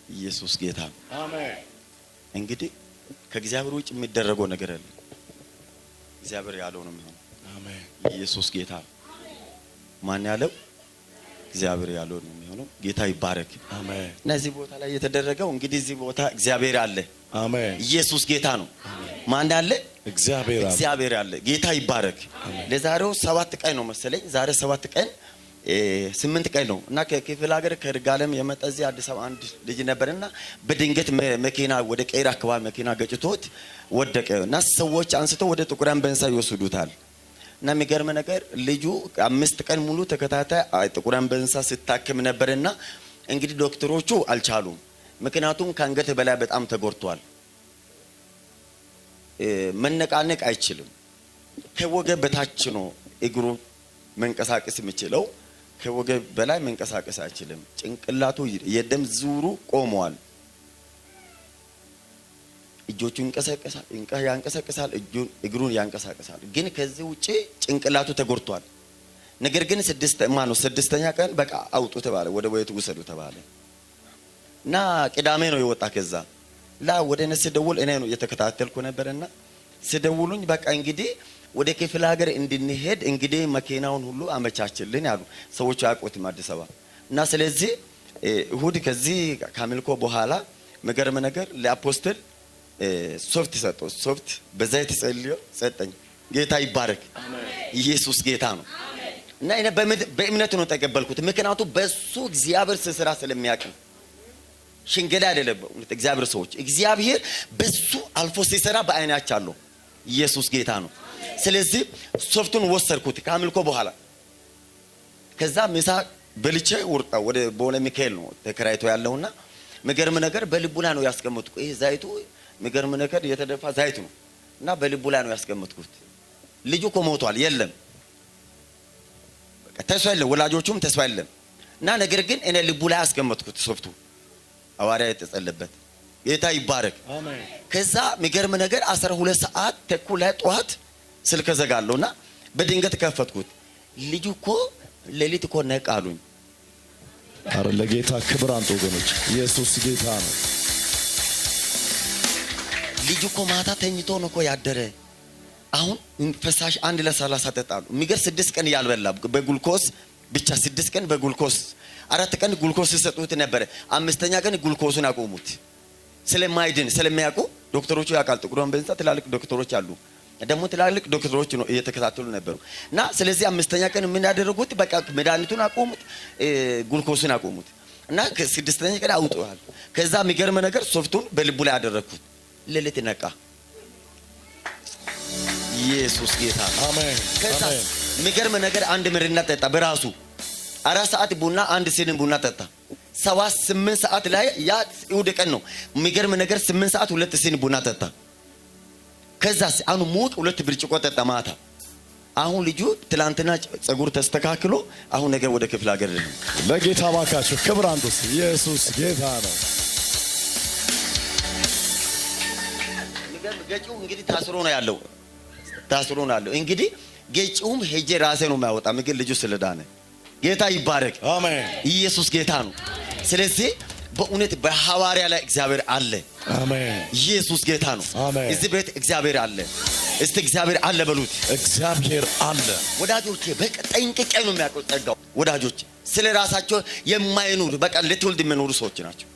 ኢየሱስ ጌታ አሜን። እንግዲህ ከእግዚአብሔር ውጭ የሚደረገው ነገር አለ። እግዚአብሔር ያለው ነው የሚሆነው። አሜን። ኢየሱስ ጌታ ማን ያለው? እግዚአብሔር ያለው ነው የሚሆነው። ጌታ ይባረክ። አሜን። እነዚህ ቦታ ላይ የተደረገው እንግዲህ እዚህ ቦታ እግዚአብሔር አለ። አሜን። ኢየሱስ ጌታ ነው። ማን አለ? እግዚአብሔር አለ። ጌታ ይባረክ። ለዛሬው 7 ቀን ነው መሰለኝ። ዛሬ 7 ቀን 8 ቀን ነው እና ከክፍለ ሀገር ከርጋለም የመጣ እዚህ አዲስ አበባ አንድ ልጅ ነበርና በድንገት መኪና ወደ ቀይራ አካባቢ መኪና ገጭቶት ወደቀ እና ሰዎች አንስተው ወደ ጥቁር አንበሳ ይወስዱታል። እና የሚገርም ነገር ልጁ 5 ቀን ሙሉ ተከታታይ ጥቁር አንበሳ ሲታከም ነበርና እንግዲህ ዶክተሮቹ አልቻሉም። ምክንያቱም ከአንገት በላይ በጣም ተጎድቷል። መነቃነቅ አይችልም። ከወገብ በታች ነው እግሩ መንቀሳቀስ የሚችለው። ከወገብ በላይ መንቀሳቀስ አይችልም። ጭንቅላቱ የደም ዝውውሩ ቆሟል። እጆቹ ያንቀሳቀሳል፣ እግሩን ያንቀሳቀሳል። ግን ከዚህ ውጪ ጭንቅላቱ ተጎድቷል። ነገር ግን 6ኛ ቀን በቃ አውጡ ተባለ፣ ወደ ቤቱ ውሰዱ ተባለ እና ቅዳሜ ነው የወጣ። ከዛ ወደ እነሱ ደውል እኔ ነው እየተከታተልኩ ነበርና ሲደውሉኝ በቃ እንግዲህ ወደ ክፍለ ሀገር እንድንሄድ እንግዲህ መኪናውን ሁሉ አመቻችልን ያሉ ሰዎች ያውቁትም አዲስ አበባ እና ስለዚህ እሁድ ከዚህ ካምልኮ በኋላ መገረም ነገር ለአፖስትል ሶፍት ሰጠው። ሶፍት በዘይት ጸልዮ ሰጠኝ። ጌታ ይባረክ። ኢየሱስ ጌታ ነው። እና እኔ በእምነት ነው ተቀበልኩት። ምክንያቱም በሱ እግዚአብሔር ስራ ስለሚያውቅ ሽንገላ አይደለም። እግዚአብሔር ሰዎች እግዚአብሔር በሱ አልፎ ሲሰራ በአይናቸው አለው። ኢየሱስ ጌታ ነው። ስለዚህ ሶፍቱን ወሰድኩት ካምልኮ በኋላ። ከዛ ምሳ በልቼ ወርጣ ወደ ቦሌ ሚካኤል ነው ተከራይቶ ያለውና መገርም ነገር በልቡላ ነው ያስቀመጥኩት። ይሄ ዘይቱ መገርም ነገር የተደፋ ዘይት ነው እና በልቡላ ነው ያስቀመጥኩት። ልጁ እኮ ሞቷል፣ የለም በቃ ተስፋ የለም፣ ወላጆቹም ተስፋ የለም እና ነገር ግን እኔ ልቡላ ያስቀመጥኩት ሶፍቱ ሐዋርያ የተጸለበት። ጌታ ይባረክ። አሜን። ከዛ መገርም ነገር 12 ሰዓት ተኩል ላይ ጠዋት ስልክ ዘጋለውና በድንገት ከፈትኩት። ልጁ እኮ ሌሊት እኮ ነቃሉኝ። አረ ለጌታ ክብር አንተ ወገኖች፣ ኢየሱስ ጌታ ነው። ልጁ እኮ ማታ ተኝቶ ነው እኮ ያደረ። አሁን ፈሳሽ 1 ለ30 ተጣሉ። የሚገር 6 ቀን ያልበላ በግሉኮስ ብቻ 6 ቀን በግሉኮስ 4 ቀን ግሉኮስ ሲሰጡት ነበር። 5ኛ ቀን ግሉኮሱን አቆሙት። ስለማይድን ስለሚያውቁ ዶክተሮቹ ያውቃል። ጥቁር አንበሳ ትላልቅ ዶክተሮች አሉ፣ ደግሞ ትላልቅ ዶክተሮች ነው እየተከታተሉ ነበሩ እና ስለዚህ 5ኛ ቀን ምን ያደረጉት በቃ መድኃኒቱን አቆሙት፣ ግሉኮሱን አቆሙት እና 6ኛ ቀን አውጥቷል። ከዛ የሚገርም ነገር ሶፍቱን በልቡ ላይ አደረኩት። ሌሊት ነቃ። ኢየሱስ ጌታ አሜን። ከዛ የሚገርም ነገር አንድ ምርና ጠጣ በራሱ 4 ሰዓት ቡና 1 ሲኒ ቡና ጠጣ። 8 ሰዓት ላይ ያ እሑድ ቀን ነው። የሚገርም ነገር 8 ሰዓት 2 ሲኒ ቡና ጠጣ። ከዛ አሁን ሙቅ 2 ብርጭቆ ጠጣ ማታ። አሁን ልጁ ትላንትና ጸጉር ተስተካክሎ አሁን ነገር ወደ ክፍለ ሀገር ነው። ለጌታ ባካችሁ ክብር አንዱስ ኢየሱስ ጌታ ነው። ገጪው እንግዲህ ታስሮ ነው ያለው። እንግዲህ ገጪውም ሄጄ ራሴ ነው የሚያወጣ ምግብ ልጁ ስለዳነ። ጌታ ይባረክ። አሜን። ኢየሱስ ጌታ ነው። ስለዚህ በእውነት በሐዋርያ ላይ እግዚአብሔር አለ። አሜን። ኢየሱስ ጌታ ነው። እዚህ ቤት እግዚአብሔር አለ። እስቲ እግዚአብሔር አለ በሉት። እግዚአብሔር አለ። ወዳጆቼ በጠንቅቄ ነው የሚያውቀው ጸጋው። ወዳጆቼ ስለ ራሳቸው የማይኖር በቃ ለትውልድ የሚኖሩ ሰዎች ናቸው።